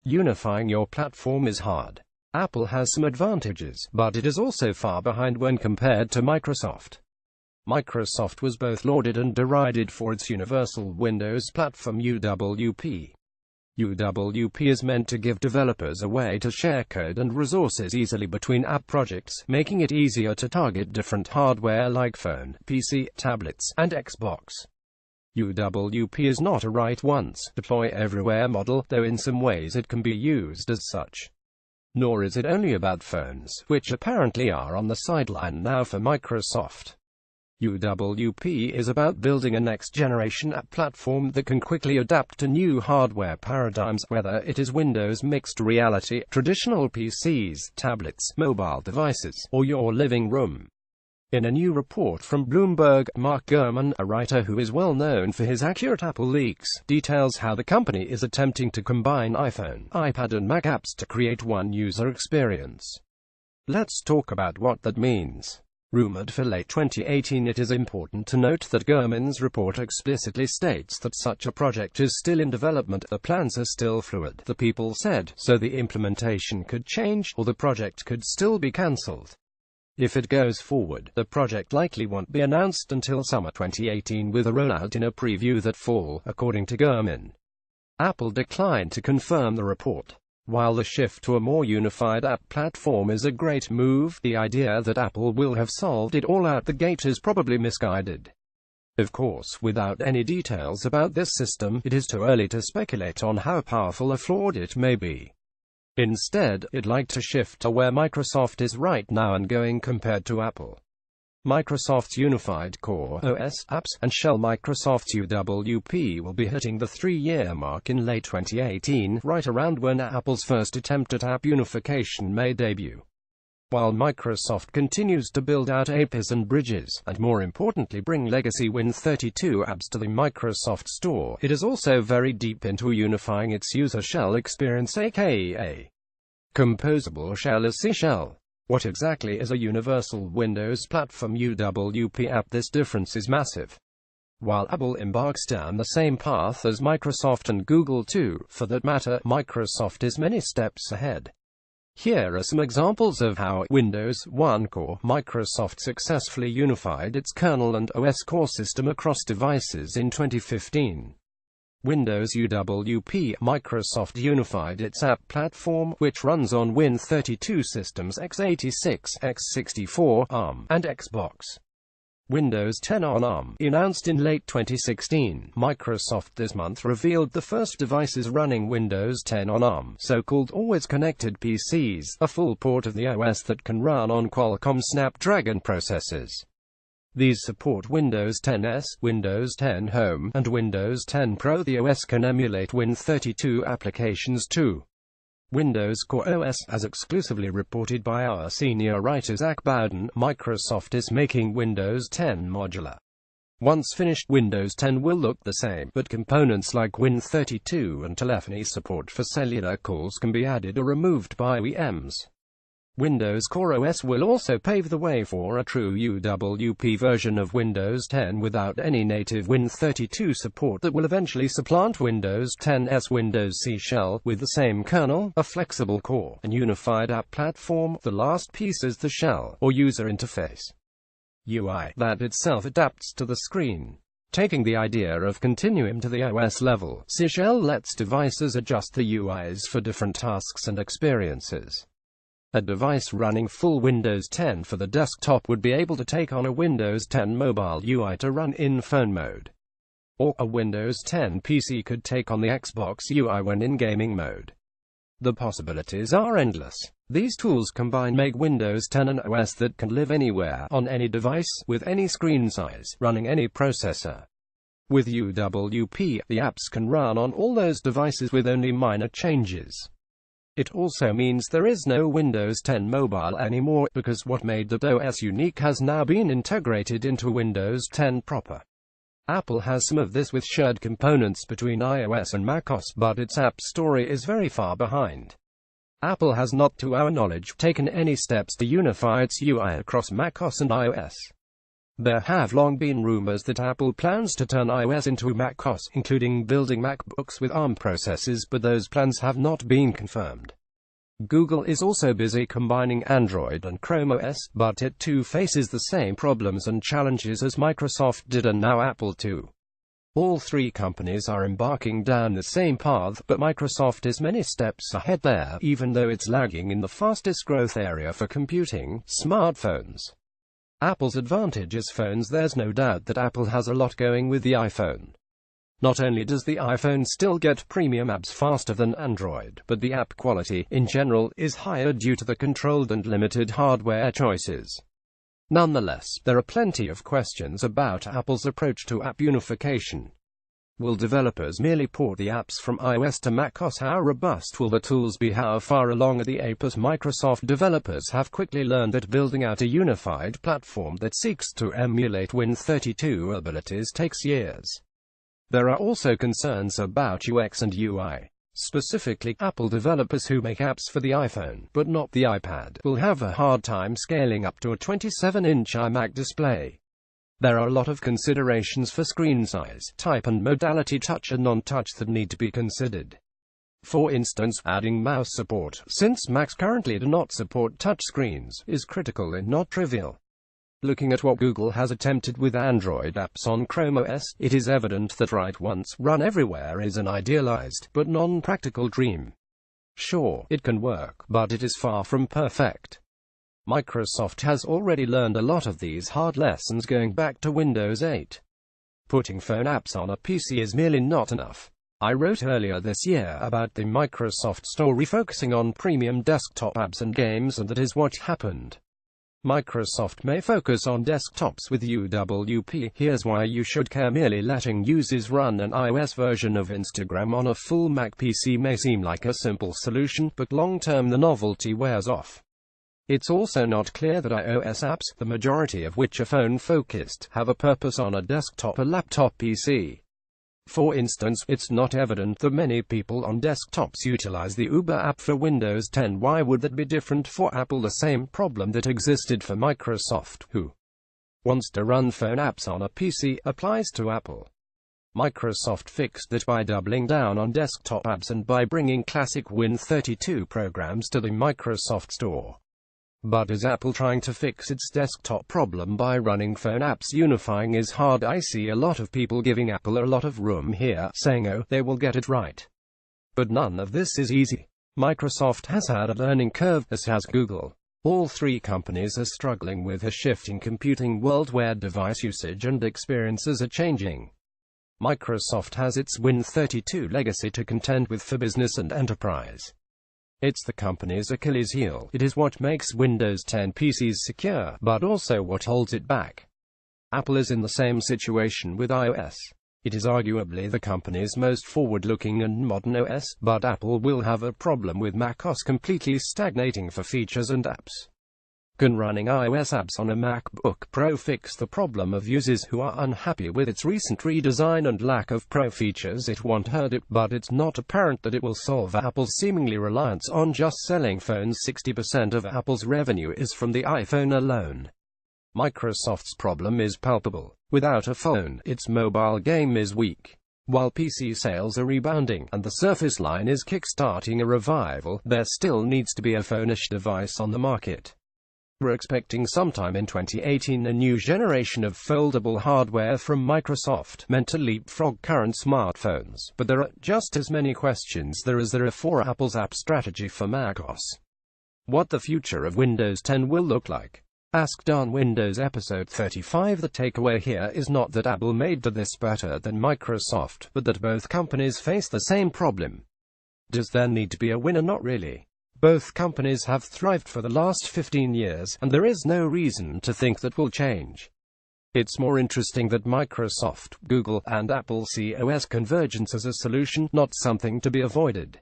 Unifying your platform is hard. Apple has some advantages, but it is also far behind when compared to Microsoft. Microsoft was both lauded and derided for its Universal Windows Platform (UWP). UWP is meant to give developers a way to share code and resources easily between app projects, making it easier to target different hardware like phone, PC, tablets, and Xbox. UWP is not a write once, deploy everywhere model, though in some ways it can be used as such. Nor is it only about phones, which apparently are on the sideline now for Microsoft. UWP is about building a next-generation app platform that can quickly adapt to new hardware paradigms, whether it is Windows mixed reality, traditional PCs, tablets, mobile devices, or your living room. In a new report from Bloomberg, Mark Gurman, a writer who is well known for his accurate Apple leaks, details how the company is attempting to combine iPhone, iPad and Mac apps to create one user experience. Let's talk about what that means. Rumored for late 2018, it is important to note that Gurman's report explicitly states that such a project is still in development. The plans are still fluid, the people said, so the implementation could change, or the project could still be cancelled. If it goes forward, the project likely won't be announced until summer 2018, with a rollout in a preview that fall, according to Gurman. Apple declined to confirm the report. While the shift to a more unified app platform is a great move, the idea that Apple will have solved it all out the gate is probably misguided. Of course, without any details about this system, it is too early to speculate on how powerful or flawed it may be. Instead, I'd like to shift to where Microsoft is right now and going compared to Apple. Microsoft's unified core OS, apps, and shell Microsoft's UWP will be hitting the 3-year mark in late 2018, right around when Apple's first attempt at app unification may debut. While Microsoft continues to build out APIs and bridges, and more importantly bring legacy Win32 apps to the Microsoft Store, it is also very deep into unifying its user shell experience, aka composable shell as C shell. What exactly is a Universal Windows Platform UWP app? This difference is massive. While Apple embarks down the same path as Microsoft and Google too, for that matter, Microsoft is many steps ahead. Here are some examples of how Windows 1 Core Microsoft successfully unified its kernel and OS core system across devices in 2015. Windows UWP Microsoft unified its app platform, which runs on Win32 systems x86, x64, ARM, and Xbox. Windows 10 on ARM, announced in late 2016. Microsoft this month revealed the first devices running Windows 10 on ARM, so-called always connected PCs, a full port of the OS that can run on Qualcomm Snapdragon processors. These support Windows 10s, Windows 10 Home, and Windows 10 Pro. The OS can emulate Win32 applications too. Windows Core OS, as exclusively reported by our senior writer Zach Bowden, Microsoft is making Windows 10 modular. Once finished, Windows 10 will look the same, but components like Win32 and telephony support for cellular calls can be added or removed by OEMs. Windows Core OS will also pave the way for a true UWP version of Windows 10 without any native Win32 support that will eventually supplant Windows 10's Windows C shell, with the same kernel, a flexible core, and unified app platform. The last piece is the shell, or user interface. UI, that itself adapts to the screen. Taking the idea of continuum to the OS level, C shell lets devices adjust the UIs for different tasks and experiences. A device running full Windows 10 for the desktop would be able to take on a Windows 10 mobile UI to run in phone mode. Or a Windows 10 PC could take on the Xbox UI when in gaming mode. The possibilities are endless. These tools combined make Windows 10 an OS that can live anywhere, on any device, with any screen size, running any processor. With UWP, the apps can run on all those devices with only minor changes. It also means there is no Windows 10 Mobile anymore, because what made the OS unique has now been integrated into Windows 10 proper. Apple has some of this with shared components between iOS and macOS, but its App Store is very far behind. Apple has not, to our knowledge, taken any steps to unify its UI across macOS and iOS. There have long been rumors that Apple plans to turn iOS into macOS, including building MacBooks with ARM processors, but those plans have not been confirmed. Google is also busy combining Android and Chrome OS, but it too faces the same problems and challenges as Microsoft did and now Apple too. All three companies are embarking down the same path, but Microsoft is many steps ahead there, even though it's lagging in the fastest growth area for computing, smartphones. Apple's advantage is phones. There's no doubt that Apple has a lot going with the iPhone. Not only does the iPhone still get premium apps faster than Android, but the app quality, in general, is higher due to the controlled and limited hardware choices. Nonetheless, there are plenty of questions about Apple's approach to app unification. Will developers merely port the apps from iOS to macOS? How robust will the tools be? How far along are the apps? Microsoft developers have quickly learned that building out a unified platform that seeks to emulate Win32 abilities takes years. There are also concerns about UX and UI. Specifically, Apple developers who make apps for the iPhone, but not the iPad, will have a hard time scaling up to a 27-inch iMac display. There are a lot of considerations for screen size, type and modality, touch and non-touch, that need to be considered. For instance, adding mouse support, since Macs currently do not support touchscreens, is critical and not trivial. Looking at what Google has attempted with Android apps on Chrome OS, it is evident that write once, run everywhere is an idealized, but non-practical dream. Sure, it can work, but it is far from perfect. Microsoft has already learned a lot of these hard lessons going back to Windows 8. Putting phone apps on a PC is merely not enough. I wrote earlier this year about the Microsoft Store refocusing on premium desktop apps and games, and that is what happened. Microsoft may focus on desktops with UWP. Here's why you should care. Merely letting users run an iOS version of Instagram on a full Mac PC may seem like a simple solution, but long-term the novelty wears off. It's also not clear that iOS apps, the majority of which are phone-focused, have a purpose on a desktop or laptop PC. For instance, it's not evident that many people on desktops utilize the Uber app for Windows 10. Why would that be different for Apple? The same problem that existed for Microsoft, who wants to run phone apps on a PC, applies to Apple. Microsoft fixed that by doubling down on desktop apps and by bringing classic Win32 programs to the Microsoft Store. But is Apple trying to fix its desktop problem by running phone apps? Unifying is hard. I see a lot of people giving Apple a lot of room here, saying oh, they will get it right. But none of this is easy. Microsoft has had a learning curve, as has Google. All three companies are struggling with a shifting computing world where device usage and experiences are changing. Microsoft has its Win32 legacy to contend with for business and enterprise. It's the company's Achilles heel. It is what makes Windows 10 PCs secure, but also what holds it back. Apple is in the same situation with iOS. It is arguably the company's most forward-looking and modern OS, but Apple will have a problem with macOS completely stagnating for features and apps. Can running iOS apps on a MacBook Pro fix the problem of users who are unhappy with its recent redesign and lack of Pro features? It won't hurt it, but it's not apparent that it will solve Apple's seemingly reliance on just selling phones. 60% of Apple's revenue is from the iPhone alone. Microsoft's problem is palpable. Without a phone, its mobile game is weak. While PC sales are rebounding, and the Surface line is kickstarting a revival, there still needs to be a phone-ish device on the market. We're expecting sometime in 2018 a new generation of foldable hardware from Microsoft, meant to leapfrog current smartphones, but there are just as many questions there are for Apple's app strategy for macOS. What the future of Windows 10 will look like. Asked on Windows episode 35. The takeaway here is not that Apple made this better than Microsoft, but that both companies face the same problem. Does there need to be a winner? Not really. Both companies have thrived for the last 15 years, and there is no reason to think that will change. It's more interesting that Microsoft, Google, and Apple see OS convergence as a solution, not something to be avoided.